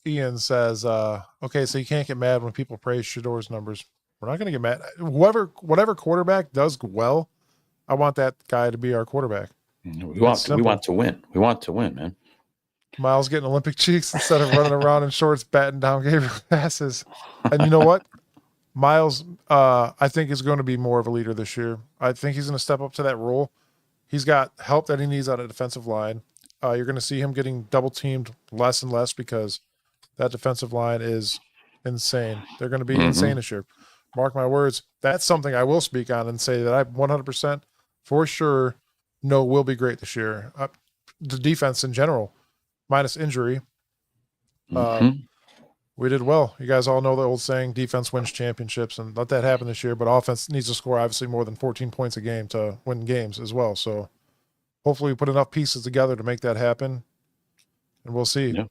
Ian says, okay, so you can't get mad when people praise Shador's numbers. We're not going to get mad. Whatever quarterback does well, I want that guy to be our quarterback. We want to win. We want to win, man. Miles getting Olympic cheeks instead of running around in shorts, batting down Gabriel passes. And you know what? Miles, I think, is going to be more of a leader this year. I think he's going to step up to that role. He's got help that he needs on a defensive line. You're going to see him getting double teamed less and less because that defensive line is insane. They're going to be insane this year. Mark my words. That's something I will speak on and say that I 100% for sure know will be great this year. The defense in general, minus injury, we did well. You guys all know the old saying, defense wins championships, and let that happen this year. But offense needs to score obviously more than 14 points a game to win games as well. So hopefully we put enough pieces together to make that happen, and we'll see. Yeah.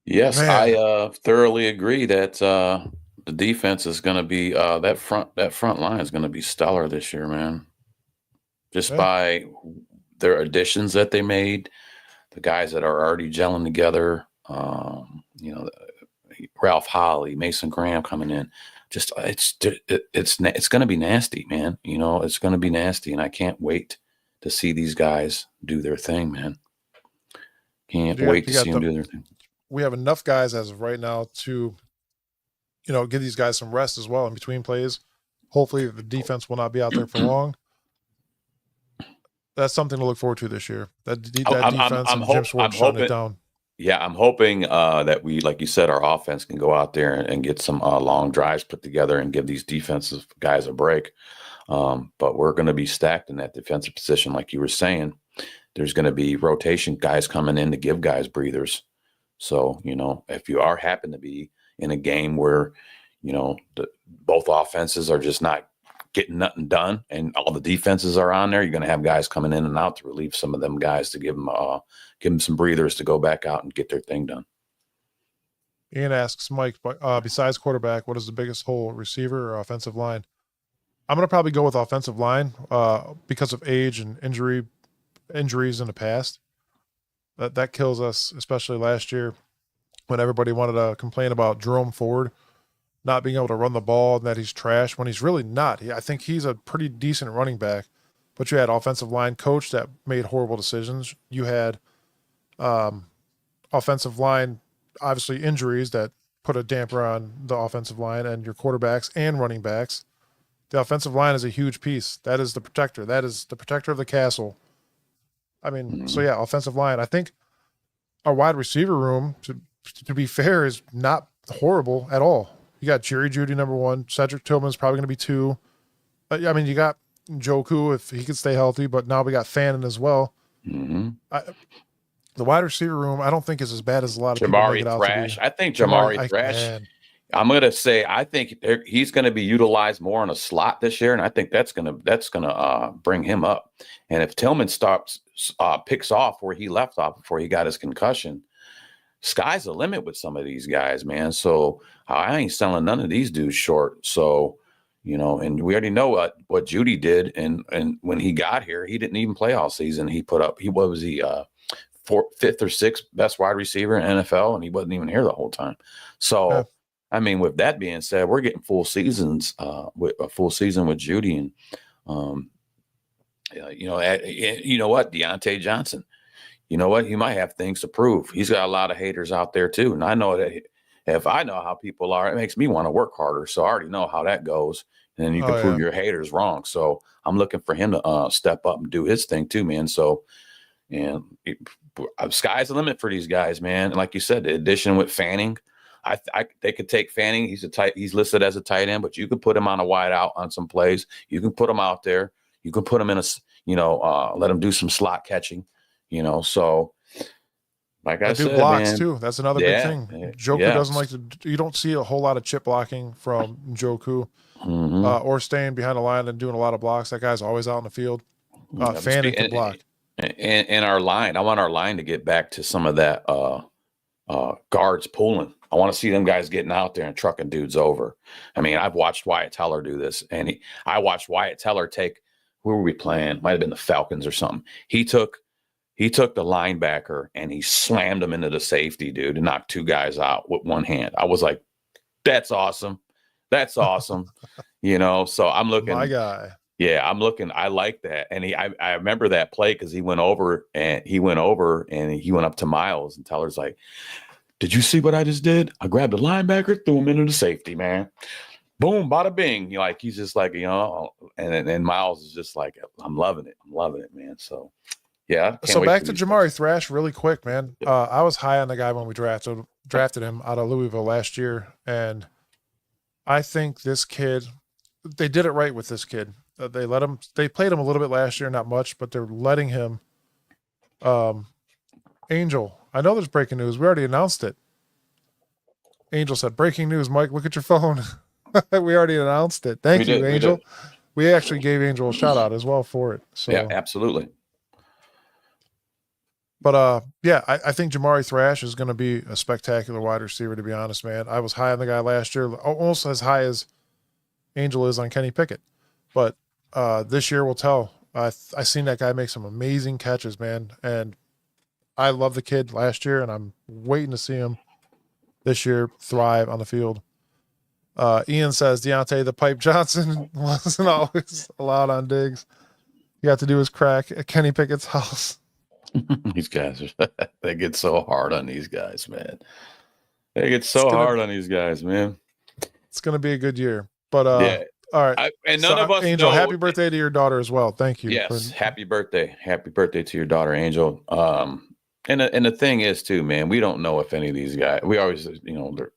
Yes, man. I thoroughly agree that the defense is going to be that front line is going to be stellar this year, man. Just by their additions that they made, the guys that are already gelling together. Ralph Holly, Mason Graham coming in. Just it's going to be nasty, man. It's going to be nasty, and I can't wait to see these guys do their thing, man. Can't wait to see them do their thing. We have enough guys as of right now to, give these guys some rest as well in between plays. Hopefully the defense will not be out there for long. That's something to look forward to this year. That defense and Jim Schwartz shutting it down. Yeah, I'm hoping that we, like you said, our offense can go out there and get some long drives put together and give these defensive guys a break. But we're going to be stacked in that defensive position, like you were saying. There's going to be rotation guys coming in to give guys breathers. So, if you happen to be in a game where, both offenses are just not getting nothing done and all the defenses are on there, you're going to have guys coming in and out to relieve some of them guys to give them some breathers to go back out and get their thing done. Ian asks Mike, besides quarterback, what is the biggest hole, receiver or offensive line? I'm going to probably go with offensive line because of age and injuries in the past. That kills us, especially last year when everybody wanted to complain about Jerome Ford not being able to run the ball and that he's trash when he's really not. I think he's a pretty decent running back, but you had offensive line coach that made horrible decisions. You had offensive line, obviously injuries that put a damper on the offensive line and your quarterbacks and running backs. The offensive line is a huge piece. That is the protector. That is the protector of the castle. I mean, so yeah, offensive line. I think our wide receiver room, to be fair, is not horrible at all. You got Jerry Jeudy, number one. Cedric Tillman's probably going to be two. I mean, you got Njoku if he could stay healthy, but now we got Fannin as well. Mm-hmm. The wide receiver room, I don't think is as bad as a lot of people make it out to be. I think Jamari Thrash. I'm going to say I think he's going to be utilized more in a slot this year, and I think that's going to bring him up. And if Tillman picks off where he left off before he got his concussion, sky's the limit with some of these guys, man. So I ain't selling none of these dudes short. So, and we already know what Jeudy did. And when he got here, he didn't even play all season. What was he, fifth or sixth best wide receiver in NFL, and he wasn't even here the whole time. So, yeah. I mean, with that being said, we're getting full seasons with a full season with Jeudy. And You know what, Deontay Johnson. You know what? He might have things to prove. He's got a lot of haters out there too, and I know that if I know how people are, it makes me want to work harder. So I already know how that goes, and then you can prove your haters wrong. So I'm looking for him to step up and do his thing too, man. So, and sky's the limit for these guys, man. And like you said, the addition with Fanning, they could take Fanning. He's listed as a tight end, but you could put him on a wide out on some plays. You can put him out there. You can put him in let him do some slot catching. So like I said, blocks man, too. That's another big thing. Njoku doesn't like to. You don't see a whole lot of chip blocking from Njoku, or staying behind the line and doing a lot of blocks. That guy's always out in the field. Fanning can block. And our line, I want our line to get back to some of that guards pulling. I want to see them guys getting out there and trucking dudes over. I mean, I've watched Wyatt Teller do this, and I watched Wyatt Teller take. Who were we playing? Might have been the Falcons or something. He took the linebacker and he slammed him into the safety, dude, and knocked two guys out with one hand. I was like, that's awesome. That's awesome. So I'm looking. My guy. Yeah, I'm looking. I like that. And I remember that play because he went over and he went up to Miles, and Teller's like, did you see what I just did? I grabbed the linebacker, threw him into the safety, man. Boom, bada bing. He's just like, and Miles is just like, I'm loving it. I'm loving it, man. So, yeah. So back to Jamari Thrash really quick, man. I was high on the guy when we drafted him out of Louisville last year. And I think this kid, they did it right with this kid. They played him a little bit last year, not much, but they're letting him. Angel, I know there's breaking news. We already announced it. Angel said, breaking news, Mike, look at your phone. We already announced it. Thank you, Angel. We actually gave Angel a shout out as well for it. So yeah, absolutely. But I think Jamari Thrash is going to be a spectacular wide receiver, to be honest, man. I was high on the guy last year, almost as high as Angel is on Kenny Pickett. But this year will tell. I seen that guy make some amazing catches, man. And I love the kid last year, and I'm waiting to see him this year thrive on the field. Ian says Deontay the Pipe Johnson wasn't always allowed on Diggs. He got to do his crack at Kenny Pickett's house. These guys they get so hard on these guys, man. They get so hard on these guys, man. It's gonna be a good year. But all right. And none of us Angel, know. happy birthday to your daughter as well. Thank you. Yes, happy birthday. Happy birthday to your daughter, Angel. And the thing is too, man, we don't know if any of these guys, we always, they're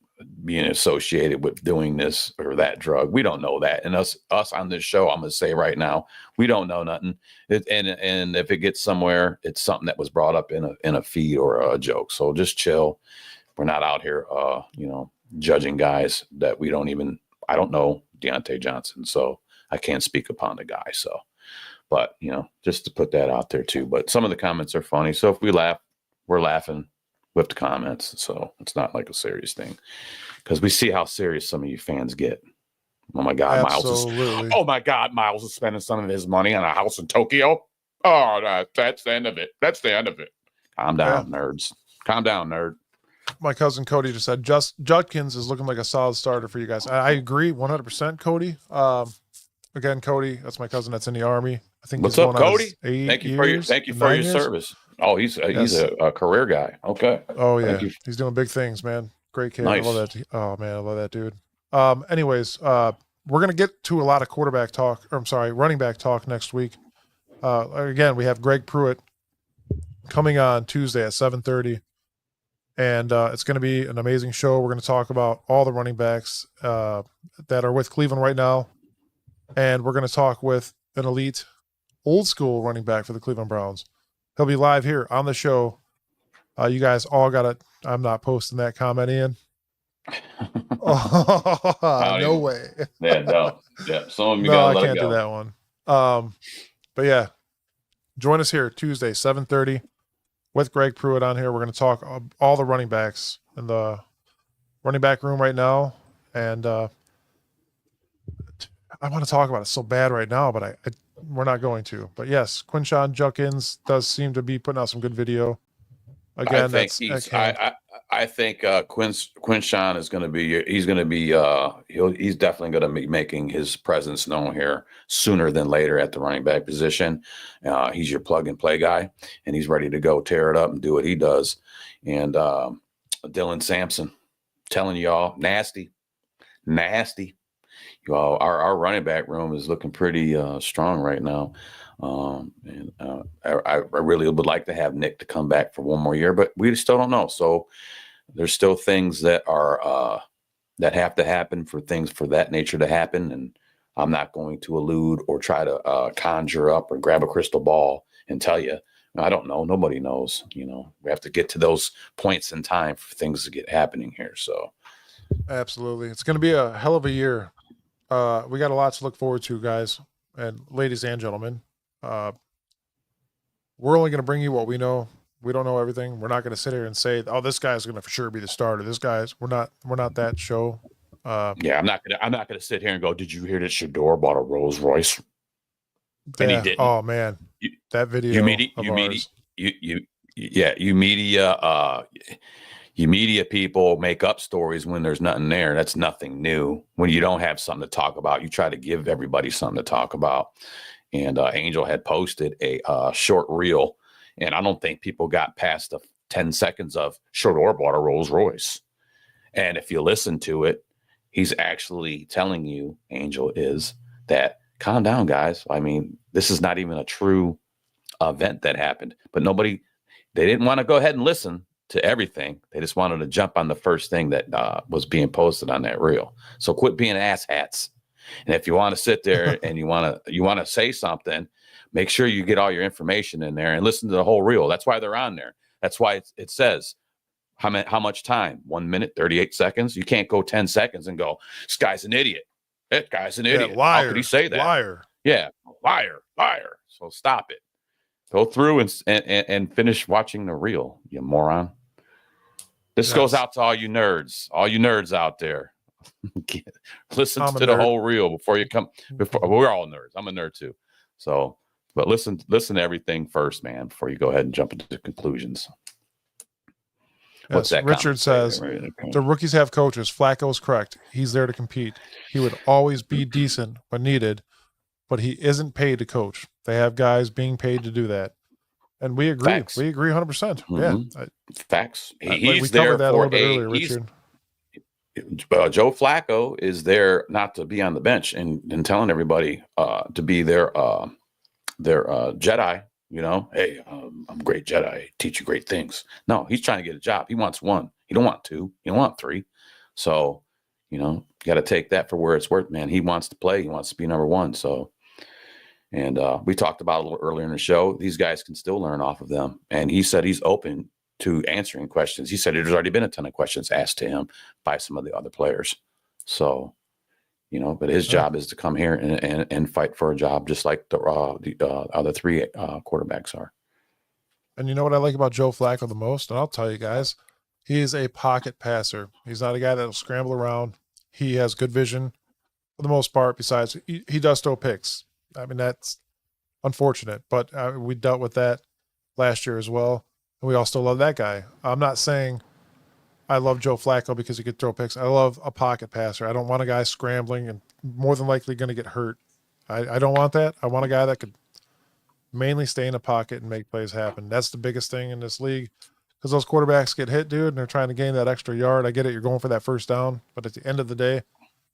being associated with doing this or that drug. We don't know that. And us on this show, I'm going to say right now, we don't know nothing. And if it gets somewhere, it's something that was brought up in a feed or a joke. So just chill. We're not out here, judging guys that I don't know Deontay Johnson. So I can't speak upon the guy. So, but just to put that out there too, but some of the comments are funny. So if we laugh, we're laughing with the comments. So it's not like a serious thing because we see how serious some of you fans get. Oh my God, Miles is spending some of his money on a house in Tokyo. Oh, that's the end of it. That's the end of it. Calm down, nerds. Calm down, nerd. My cousin Cody just said Judkins is looking like a solid starter for you guys. I agree 100%, Cody. Again, Cody, that's my cousin that's in the Army. I think what's up, Cody? Thank you for your service. Oh, he's a career guy. Okay. Oh yeah, he's doing big things, man. Great kid. Nice. I love that. Oh man, I love that dude. Anyways, we're gonna get to a lot of running back talk next week. Again, we have Greg Pruitt coming on Tuesday at 7:30, and it's going to be an amazing show. We're going to talk about all the running backs that are with Cleveland right now, and we're going to talk with an elite, old school running back for the Cleveland Browns. He'll be live here on the show. You guys all got it. I'm not posting that comment, Ian. No way. Yeah, no. Yeah, some of you gotta let it go. I can't do that one. But yeah, join us here Tuesday, 7:30 with Greg Pruitt on here. We're going to talk all the running backs in the running back room right now. And I want to talk about it so bad right now, but we're not going to. But yes, Quinshon Judkins does seem to be putting out some good video. Again, I think Quinshawn is going to be. He's going to be. He's definitely going to be making his presence known here sooner than later at the running back position. He's your plug and play guy, and he's ready to go tear it up and do what he does. And Dylan Sampson, telling y'all, nasty. Y'all, our running back room is looking pretty strong right now. I really would like to have Nick to come back for one more year, but we still don't know. So there's still things that are that have to happen for things for that nature to happen. And I'm not going to allude or try to conjure up or grab a crystal ball and tell you. I don't know. Nobody knows. You know, we have to get to those points in time for things to get happening here. So absolutely, it's going to be a hell of a year. We got a lot to look forward to, guys and ladies and gentlemen. We're only going to bring you what we know. We don't know everything. We're not going to sit here and say, "Oh, this guy's going to for sure be the starter." This guy's we're not that show. Yeah, I'm not gonna sit here and go, "Did you hear that Shador bought a Rolls Royce?" And he didn't. Oh man, that video. You media people make up stories when there's nothing there. That's nothing new. When you don't have something to talk about, you try to give everybody something to talk about. And Angel had posted a short reel, and I don't think people got past the 10 seconds of Shador bought a Rolls Royce. And if you listen to it, he's actually telling you, Angel, is that calm down, guys. I mean, this is not even a true event that happened, but they didn't want to go ahead and listen to everything. They just wanted to jump on the first thing that was being posted on that reel. So quit being asshats. And if you want to sit there and you want to say something, make sure you get all your information in there and listen to the whole reel. That's why they're on there. That's why it says how much time? 1 minute, 38 seconds. You can't go 10 seconds and go, this guy's an idiot. That guy's an idiot. Liar. How could he say that? Liar. Yeah, liar. So stop it. Go through and finish watching the reel, you moron. This goes out to all you nerds out there. Listen to the whole reel before you come. We're all nerds. I'm a nerd too. So, but listen to everything first, man, before you go ahead and jump into conclusions. What's that? Richard says the rookies have coaches. Flacco's correct. He's there to compete. He would always be decent when needed, but he isn't paid to coach. They have guys being paid to do that. And we agree. Facts. We agree 100%. Mm-hmm. Yeah. Facts. We covered that a little bit earlier, Richard. Joe Flacco is there not to be on the bench and telling everybody to be their Jedi. You know, hey, I'm a great Jedi. Teach you great things. No, he's trying to get a job. He wants one. He don't want two. He don't want three. So, you know, you got to take that for where it's worth, man. He wants to play. He wants to be number one. So, and we talked about a little earlier in the show. These guys can still learn off of them. And he said he's open to answering questions. He said there's already been a ton of questions asked to him by some of the other players. So, you know, but his job is to come here and fight for a job, just like the other three quarterbacks are. And you know what I like about Joe Flacco the most? And I'll tell you guys, he is a pocket passer. He's not a guy that'll scramble around. He has good vision for the most part. Besides, he does throw picks. I mean, that's unfortunate, but we dealt with that last year as well. And we all still love that guy. I'm not saying I love Joe Flacco because he could throw picks. I love a pocket passer. I don't want a guy scrambling and more than likely going to get hurt. I don't want that. I want a guy that could mainly stay in a pocket and make plays happen. That's the biggest thing in this league because those quarterbacks get hit, dude, and they're trying to gain that extra yard. I get it. You're going for that first down. But at the end of the day,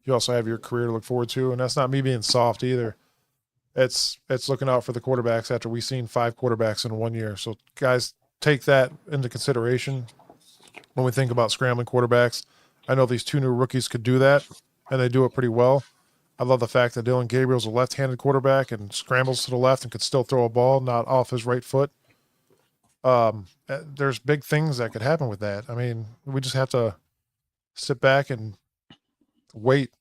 you also have your career to look forward to. And that's not me being soft either. It's looking out for the quarterbacks after we've seen 5 quarterbacks in 1 year. So, guys, take that into consideration when we think about scrambling quarterbacks. I know these 2 new rookies could do that, and they do it pretty well. I love the fact that Dylan Gabriel's a left-handed quarterback and scrambles to the left and could still throw a ball, not off his right foot. There's big things that could happen with that. I mean, we just have to sit back and wait.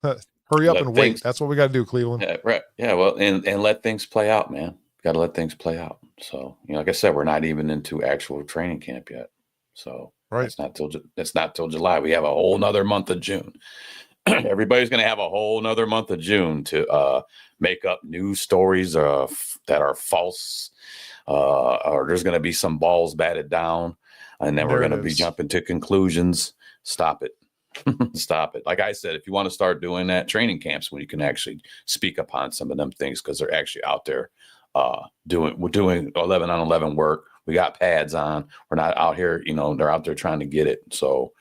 Hurry up and wait. That's what we got to do, Cleveland. Yeah, right. Yeah, well, and let things play out, man. Got to let things play out. So, you know, like I said, we're not even into actual training camp yet. So, it's not till July. We have a whole nother month of June. Everybody's going to have a whole nother month of June to make up news stories that are false, or there's going to be some balls batted down. and then we're going to be jumping to conclusions. Stop it. Stop it. Like I said, if you want to start doing that, training camps when you can actually speak upon some of them things, because they're actually out there we're doing 11 on 11 work. We got pads on. We're not out here, they're out there trying to get it. So,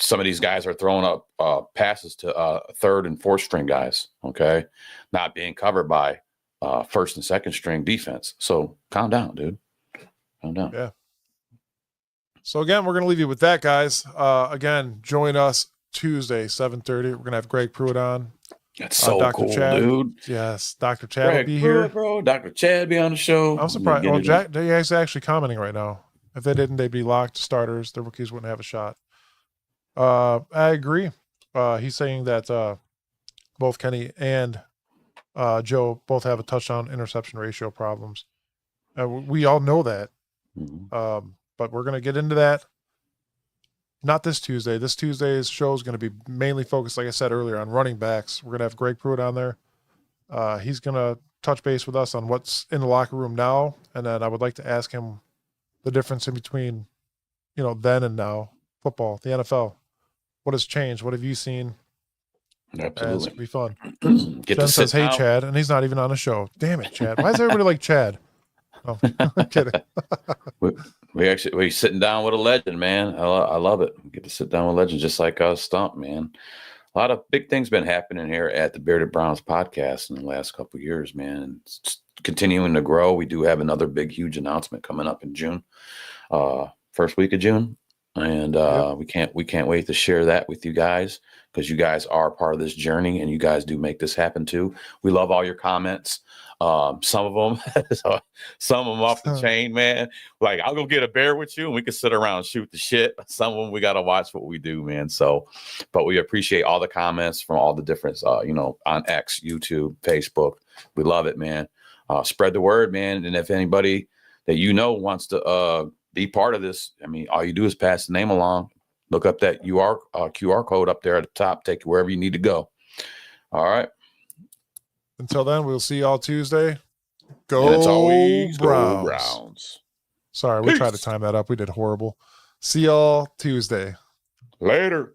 some of these guys are throwing up passes to third and fourth string guys. Okay. Not being covered by first and second string defense. So calm down, dude. Calm down. Yeah. So again, we're going to leave you with that, guys. Again, join us Tuesday, 7:30. We're going to have Greg Pruitt on. That's so Dr. cool, Chad. dude. Yes, Dr. Chad Greg will be Pruitt, here. Bro, Dr. Chad be on the show. I'm surprised. Well, Jack, they guys actually commenting right now. If they didn't, they'd be locked starters. The rookies wouldn't have a shot. I agree. He's saying that both Kenny and Joe both have a touchdown interception ratio problems. We all know that. Mm-hmm. But we're going to get into that. Not this Tuesday. This Tuesday's show is going to be mainly focused, like I said earlier, on running backs. We're going to have Greg Pruitt on there. He's going to touch base with us on what's in the locker room now. And then I would like to ask him the difference in between, then and now. Football, the NFL. What has changed? What have you seen? Absolutely. And it's going to be fun. Jen says, hey, Chad, and he's not even on the show. Damn it, Chad. Why is everybody like Chad? Oh, I'm kidding. we sitting down with a legend, man. I love it. We get to sit down with legends just like Stump, man. A lot of big things been happening here at the Bearded Browns podcast in the last couple of years, man. It's continuing to grow. We do have another big, huge announcement coming up in June, first week of June, and we can't wait to share that with you guys, because you guys are part of this journey and you guys do make this happen too. We love all your comments. Some of them off the chain, man. Like, I'll go get a beer with you and we can sit around and shoot the shit. Some of them we got to watch what we do, man. So, but we appreciate all the comments from all the different, on X, YouTube, Facebook. We love it, man. Spread the word, man. And if anybody that wants to be part of this, I mean, all you do is pass the name along. Look up that QR code up there at the top. Take you wherever you need to go. All right. Until then, we'll see y'all Tuesday. Go Browns. Sorry, we tried to time that up. We did horrible. See y'all Tuesday. Later.